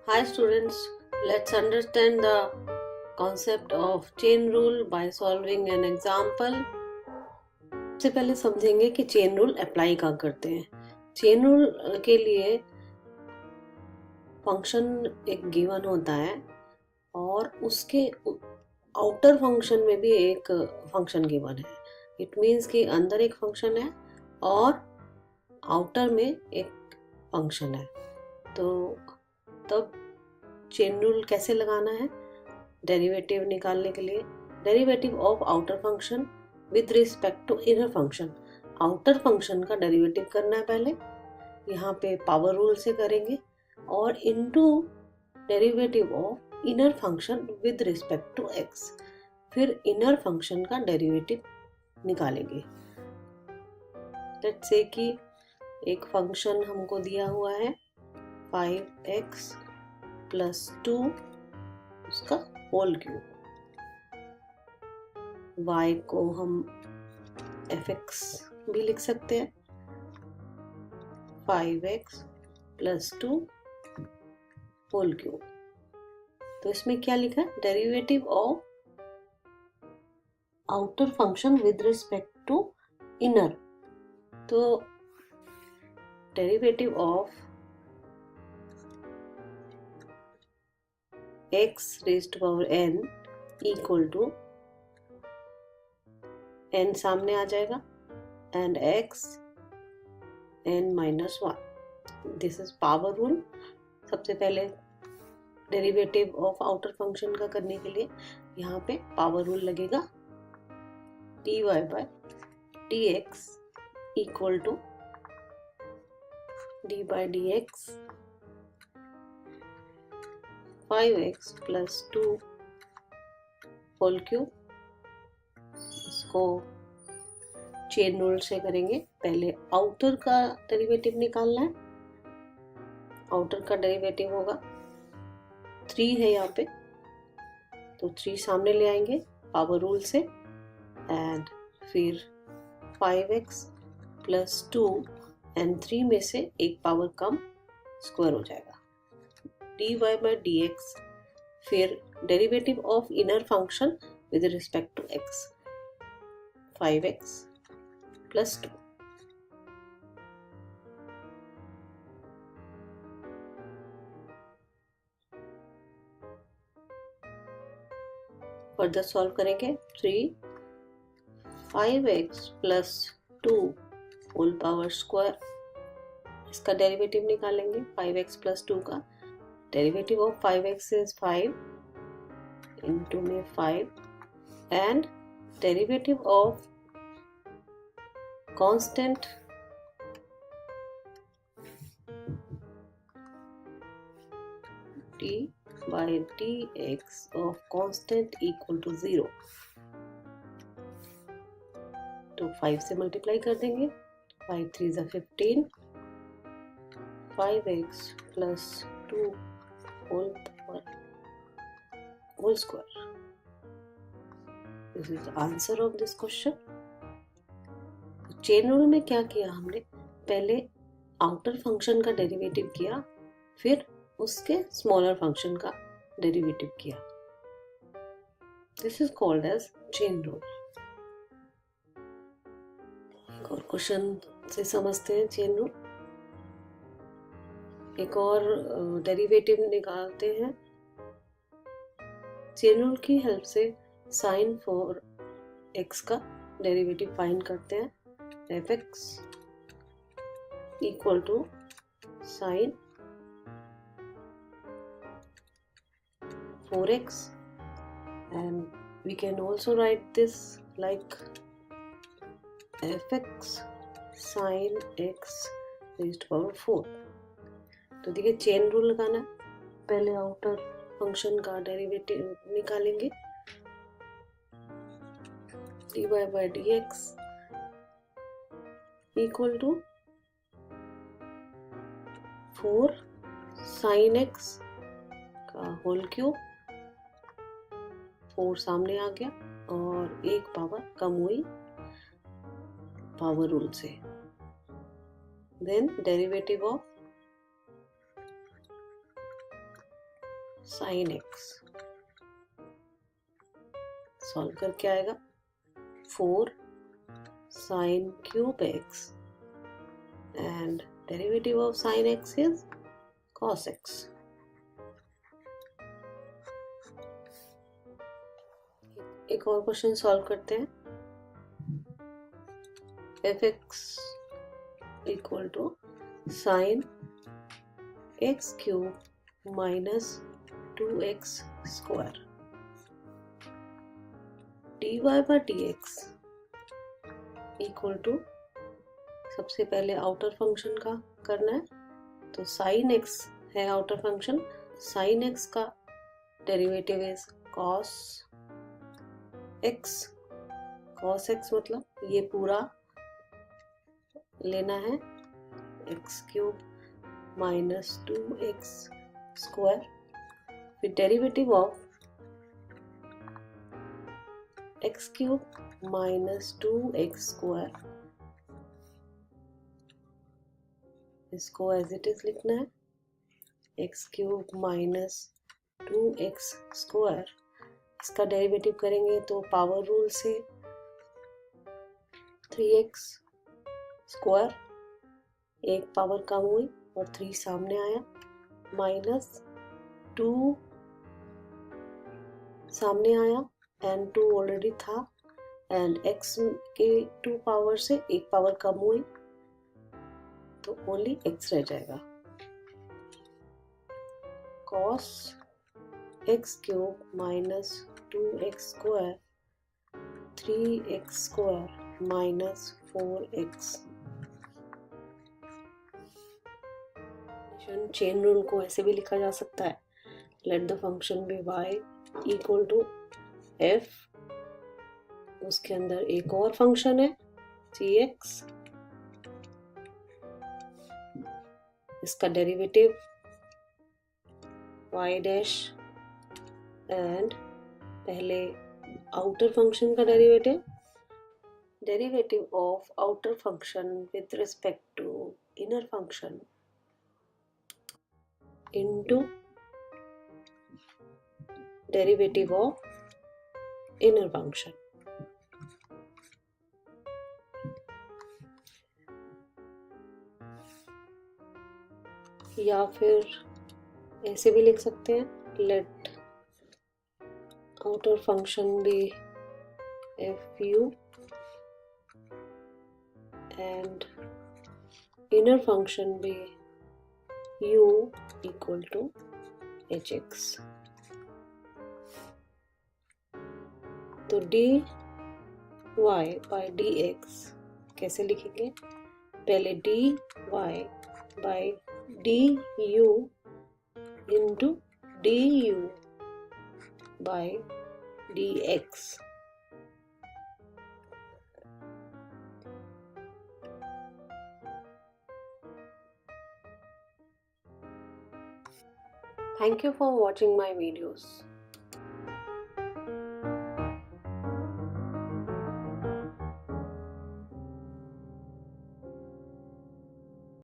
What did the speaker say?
Hi students, let's understand the concept of chain rule by solving an example. सबसे पहले समझेंगे कि chain rule apply कहाँ करते हैं। चेन रूल के लिए फंक्शन एक गिवन होता है और उसके आउटर फंक्शन में भी एक फंक्शन गिवन है। इट मीन्स कि अंदर एक फंक्शन है और आउटर में एक फंक्शन है। तो तब चेन रूल कैसे लगाना है? डेरिवेटिव निकालने के लिए derivative of outer function with respect to inner function. Outer function का डेरिवेटिव करना है पहले, यहाँ पे पावर रूल से करेंगे, और into derivative of inner function with respect to x, फिर इनर फंक्शन का डेरिवेटिव निकालेंगे। लेट्स से कि एक फंक्शन हमको दिया हुआ है 5x प्लस 2 उसका होल क्यूब। y को हम fx भी लिख सकते हैं, 5x प्लस 2 होल क्यूब। तो इसमें क्या लिखा है? Derivative of outer function with respect to inner. तो derivative of x raised to power n equal to n सामने आ जाएगा and x n minus 1। This is power rule. सबसे पहले डेरिवेटिव ऑफ आउटर फंक्शन का करने के लिए यहाँ पे पावर रूल लगेगा। dy by dx equal to d by dx 5x plus 2 whole cube. इसको चेन रूल से करेंगे। पहले आउटर का डेरिवेटिव निकालना है। आउटर का डेरिवेटिव होगा 3 है यहाँ पे, तो 3 सामने ले आएंगे पावर रूल से, एंड फिर 5x प्लस 2 एंड 3 में से एक पावर कम, स्क्वायर हो जाएगा dy by dx, फिर derivative of inner function with respect to x 5x plus 2। Further solve करेंगे। 5x plus 2 whole power square, इसका डेरिवेटिव निकालेंगे। 5x प्लस 2 का derivative of 5x is 5 into में 5 and derivative of constant d by dx of constant equal to 0। तो 5 से multiply कर देंगे। 5 3 is 15, 5x plus 2 whole square। This is the answer of this question। Chain rule में क्या किया हमने? पहले आउटर फंक्शन का डेरिवेटिव किया, फिर उसके स्मॉलर फंक्शन का डेरिवेटिव किया। This is called as chain rule. एक और क्वेश्चन से समझते हैं चेन रूल। एक और डेरिवेटिव निकालते हैं। चेन रूल की हेल्प से साइन फॉर x का डेरिवेटिव फाइंड करते हैं। fx equal to sine 4x, and we can also write this like fx sin x raised to power 4। तो देखिए चेन रूल लगाना, पहले आउटर फंक्शन का डेरिवेटिव निकालेंगे। dy by dx equal to 4 sin x का whole cube. 4 सामने आ गया और एक पावर कम हुई पावर रूल से। Then derivative of sine x. Solve करके आएगा 4 sine cube x and derivative of sine x is cos x. एक और क्वेश्चन सॉल्व करते हैं। F x equal to sine x cube minus 2x square dy by dx equal to, सबसे पहले outer function का करना है, तो साइन एक्स है आउटर फंक्शन, साइन एक्स का derivative is cos x. Cos x मतलब ये पूरा लेना है x cube minus 2x square, फिर derivative of x cube minus 2x square, इसको एज इट इज लिखना है x cube minus 2x square. इसका डेरिवेटिव करेंगे तो पावर रूल से 3x स्क्वायर, एक पावर कम हुई और 3 सामने आया, माइनस 2 सामने आया एंड 2 ऑलरेडी था एंड x के 2 पावर से एक पावर कम हुई तो ओनली x रह जाएगा। cos x cube minus 2x square 3x square minus 4x। Chain rule को ऐसे भी लिखा जा सकता है, let the function be y equal to f, उसके अंदर एक और फंक्शन है cx, इसका डेरिवेटिव y डैश एंड पहले आउटर फंक्शन का derivative, derivative of outer function with respect to inner function into derivative of inner function. या फिर ऐसे भी लिख सकते हैं, let outer function B F U and inner function be u equal to H x. तो dy by dx कैसे लिखेंगे, पहले dy by du into du by dx। Thank you for watching my videos.